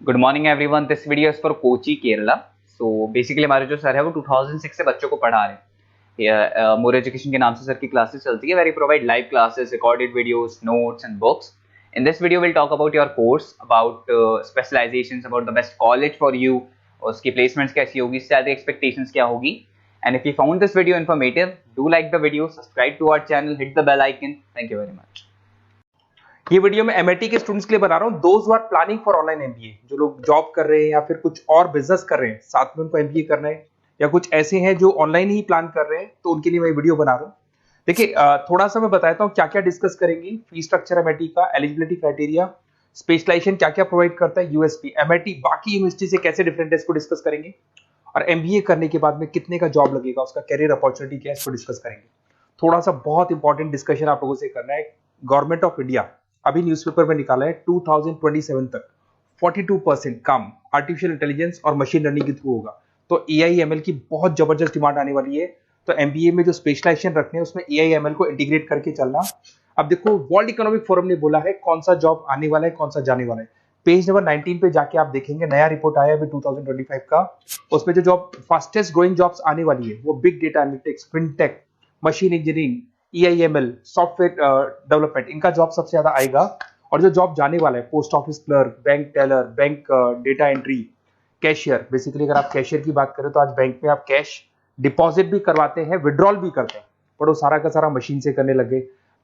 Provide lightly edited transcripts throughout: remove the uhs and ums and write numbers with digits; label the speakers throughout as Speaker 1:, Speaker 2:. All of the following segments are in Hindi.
Speaker 1: Good morning everyone. This video is for Kochi Kerala. So basically हमारे जो सर है वो 2006 से बच्चों को पढ़ा रहे हैं। मोर एजुकेशन के नाम से सर की क्लासेस चलती है, very provide live classes, recorded videos, notes and books. In this video will talk about your course, about specialisations, about the best college for you, उसकी प्लेसमेंट्स कैसी होगी, सैलरी एक्सपेक्टेशंस क्या होगी। And if you found this video informative, do like the video, subscribe to our channel, hit the bell icon. Thank you very much.
Speaker 2: ये वीडियो मैं एमआईटी के स्टूडेंट्स के लिए बना रहा हूँ। Those who are planning for online MBA, जो लोग जॉब कर रहे हैं या फिर कुछ और बिजनेस कर रहे हैं, साथ में उनको एमबीए करना है, या कुछ ऐसे हैं जो ऑनलाइन ही प्लान कर रहे हैं, तो उनके लिए मैं वीडियो बना रहा हूँ। देखिए, थोड़ा सा मैं बताता हूँ क्या क्या डिस्कस करेंगे। फी स्ट्रक्चर एमआईटी का, एलिजिबिलिटी क्राइटेरिया, स्पेशलाइजेशन क्या क्या प्रोवाइड करता है, यूएसपी एमआईटी बाकी यूनिवर्सिटी से कैसे डिफरेंट है, इसको डिस्कस करेंगे। और एमबीए करने के बाद में कितने का जॉब लगेगा, उसका कैरियर अपॉर्चुनिटी क्या है, इसको डिस्कस करेंगे। थोड़ा सा बहुत इंपॉर्टेंट डिस्कशन आप लोगों से करना है। गवर्नमेंट ऑफ इंडिया अभी न्यूज़पेपर में निकाला है 2027 तक 42% काम आर्टिफिशियल इंटेलिजेंस और मशीन लर्निंग के थ्रू होगा। तो एआईएमएल की बहुत जबरदस्त डिमांड आने वाली है। तो एमबीए में जो स्पेशलाइजेशन रखने हैं उसमें एआईएमएल को इंटीग्रेट करके चलना। अब देखो, वर्ल्ड इकोनॉमिक फोरम ने बोला है कौन सा जॉब आने वाला है, कौन सा जाने वाला है। पेज नंबर 19 पे जाके आप देखेंगे, नया रिपोर्ट आया अभी 2025 का। उसमें जो जॉब फास्टेस्ट ग्रोइंग जॉब्स आने वाली है वो big data analytics, fintech, machine engineering, AIML, software development, इनका जॉब सबसे ज्यादा आएगा। और जो जॉब जाने वाला है, post office clerk, bank teller, bank data entry, cashier. Basically अगर आप कैशियर की बात करें तो आज बैंक में आप कैश डिपॉजिट भी करवाते हैं, विड्रॉल भी करते हैं, पर वो सारा का सारा मशीन से करने लगे।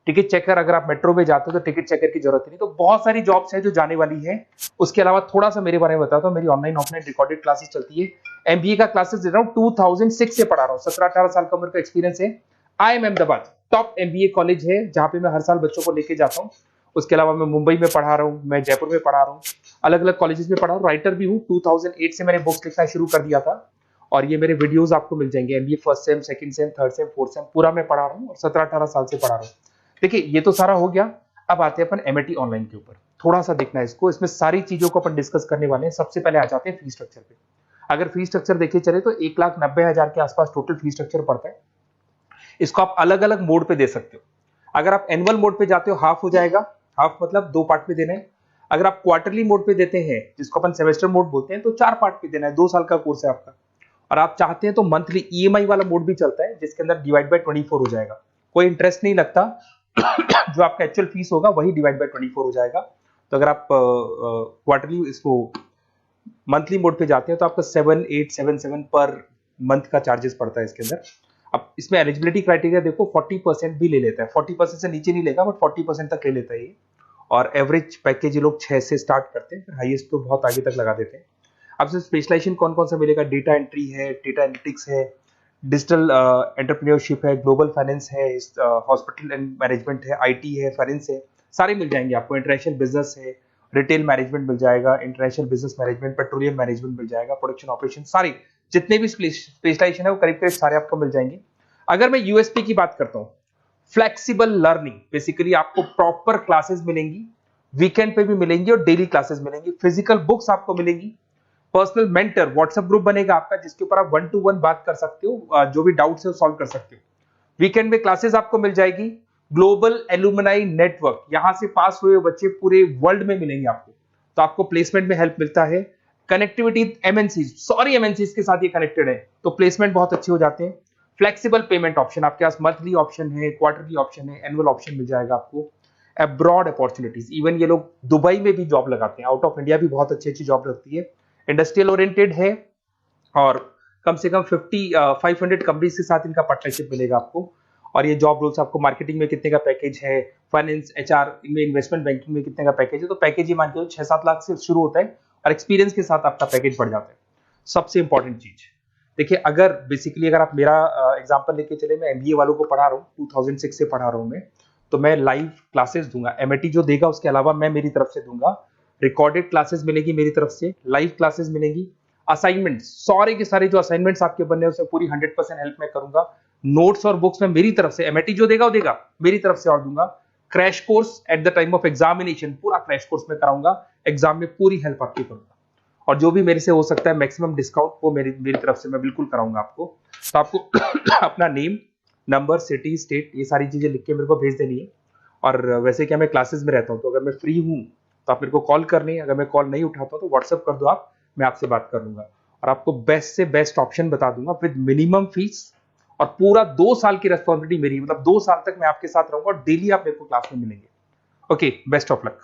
Speaker 2: टिकट चेकर, अगर आप मेट्रो में जाते हो तो टिकट चेकर की जरूरत नहीं। तो बहुत सारी जॉब्स हैं जो जाने वाली है। उसके अलावा थोड़ा सा मेरे बारे में बताता हूँ। मेरी ऑनलाइन ऑफलाइन रिकॉर्डेड क्लासेस चलती है। एमबीए का क्लासेस दे रहा हूँ, 2006 से पढ़ा रहा हूँ, 17-18 साल का उम्र का एक्सपीरियंस है। IIM Ahmedabad top MBA college है जहां पे मैं हर साल बच्चों को लेके जाता हूँ। उसके अलावा मैं मुंबई में पढ़ा रहा हूँ, मैं जयपुर में पढ़ा रहा हूँ, अलग अलग कॉलेजेस में पढ़ा हूँ। राइटर भी हूँ। 2008 से मैंने बुक्स लिखना शुरू कर दिया था और ये मेरे वीडियोस आपको मिल जाएंगे। MBA first sem, second same, third same, fourth same पूरा मैं पढ़ा रहा हूँ और 17-18 साल से पढ़ा रहा हूँ। देखिए, ये तो सारा हो गया। अब आते हैं अपन एमआईटी ऑनलाइन के ऊपर। थोड़ा सा देखना है इसको, इसमें सारी चीजों को अपन डिस्कस करने वाले हैं। सबसे पहले आ जाते हैं फी स्ट्रक्चर पे। अगर फी स्ट्रक्चर देखे चले तो 1,90,000 के आसपास टोटल फी स्ट्रक्चर पड़ता है। इसको आप अलग अलग मोड पे दे सकते हो। अगर आप एनुअल मोड पे जाते हो हाफ हो जाएगा, हाफ मतलब 2 पार्ट में देना है। अगर आप क्वार्टरली मोड पे देते हैं, जिसको अपन सेमेस्टर मोड बोलते हैं, तो 4 पार्ट पे देना है। 2 साल का कोर्स है आपका। और आप चाहते हैं तो मंथली ईएमआई वाला मोड भी चलता है, जिसके अंदर डिवाइड बाय 24 हो जाएगा। कोई इंटरेस्ट नहीं लगता। जो आपका एक्चुअल फीस होगा वही डिवाइड बाय 24 हो जाएगा। तो अगर आप क्वार्टरली इसको मंथली मोड पे जाते हैं तो आपका 7,877 पर मंथ का चार्जेस पड़ता है इसके अंदर। अब इसमें एलिजिबिलिटी क्राइटेरिया देखो, 40% भी ले लेता है। 40% से नीचे नहीं लेगा, बट 40% तक ले लेता है ये। और एवरेज पैकेज ये लोग 6 से स्टार्ट करते हैं, फिर हाईएस्ट तो बहुत आगे तक लगा देते हैं। अब से स्पेशलाइजेशन कौन कौन सा मिलेगा? डेटा एंट्री है, डेटा एनालिटिक्स है, डिजिटल एंटरप्रेन्योरशिप है, ग्लोबल फाइनेंस है, हॉस्पिटल एंड मैनेजमेंट है, आईटी है, फाइनेंस है, सारे मिल जाएंगे आपको। इंटरनेशनल बिजनेस है, रिटेल मैनेजमेंट मिल जाएगा, international business management, petroleum management मिल जाएगा, प्रोडक्शन ऑपरेशन, सारे जितने भी स्पेशलाइजेशन है वो करीब करीब सारे आपको मिल जाएंगे। अगर मैं यूएसपी की बात करता हूँ, फ्लेक्सिबल लर्निंग, बेसिकली आपको प्रॉपर क्लासेस मिलेंगी, वीकेंड पे भी मिलेंगी और डेली क्लासेस मिलेंगी। फिजिकल बुक्स आपको मिलेंगी, पर्सनल मेंटर, व्हाट्सएप ग्रुप बनेगा आपका जिसके ऊपर आप 1 to 1 बात कर सकते हो, जो भी डाउट्स है वो सॉल्व कर सकते हो। वीकेंड में क्लासेस आपको मिल जाएगी। ग्लोबल एलुमनाई नेटवर्क, यहां से पास हुए बच्चे पूरे वर्ल्ड में मिलेंगे आपको, तो आपको प्लेसमेंट में हेल्प मिलता है। कनेक्टिविटी एमएनसी, सॉरी एमएनसी के साथ ये कनेक्टेड है, तो प्लेसमेंट बहुत अच्छे हो जाते हैं। फ्लेक्सिबल पेमेंट ऑप्शन, आपके पास मंथली ऑप्शन है, क्वार्टरली ऑप्शन है, एनुअल ऑप्शन मिल जाएगा आपको। अब्रॉड अपॉर्चुनिटीज, इवन ये लोग दुबई में भी जॉब लगाते हैं, आउट ऑफ इंडिया भी बहुत अच्छी अच्छी जॉब लगती है। इंडस्ट्रियल ओरिएंटेड है और कम से कम 500 कंपनीज के साथ इनका पार्टनरशिप मिलेगा आपको। और ये जॉब रोल्स आपको मार्केटिंग में कितने का पैकेज है, फाइनेंस, एचआर, इनमें इन्वेस्टमेंट बैंकिंग में कितने का पैकेज है, तो पैकेज ये मान के 6-7 लाख से शुरू होता है और एक्सपीरियंस के साथ आपका पैकेज बढ़ जाता है। सबसे इंपॉर्टेंट चीज देखिए, अगर बेसिकली अगर आप मेरा एग्जांपल लेके चले, मैं एमबीए वालों को पढ़ा रहा हूँ, 2006 से पढ़ा रहा हूँ मैं, तो मैं लाइव क्लासेस दूंगा। एमआईटी जो देगा उसके अलावा मैं मेरी तरफ से दूंगा। रिकॉर्डेड क्लासेस मिलेगी मेरी तरफ से, लाइव क्लासेस मिलेंगी। असाइनमेंट, सारे के सारे जो असाइनमेंट्स आपके बनने हैं उसमें पूरी 100% हेल्प मैं करूंगा। नोट्स और बुक्स में मेरी तरफ से, एमआईटी जो देगा वो देगा, मेरी तरफ से और दूंगा। Crash course at the time of examination, पूरा क्रैश कोर्स में कराऊंगा। एग्जाम में पूरी हेल्प आपकी करूंगा और जो भी मेरे से हो सकता है मैक्सिमम डिस्काउंट वो मेरी तरफ से मैं बिल्कुल कराऊंगा आपको। तो आपको अपना नेम, नंबर, सिटी, स्टेट, ये सारी चीजें लिख के मेरे को भेज देनी है। और वैसे क्या मैं क्लासेस में रहता हूँ, तो अगर मैं फ्री हूँ तो आप मेरे को कॉल कर लें, अगर मैं कॉल नहीं उठाता तो व्हाट्सएप कर दो आप, मैं आपसे बात कर लूंगा और आपको बेस्ट से बेस्ट ऑप्शन बता दूंगा विद मिनिमम फीस। और पूरा 2 साल की रेस्पॉन्सिबिलिटी मेरी, मतलब 2 साल तक मैं आपके साथ रहूंगा और डेली आप मेरे को क्लास में मिलेंगे। Okay, best of luck.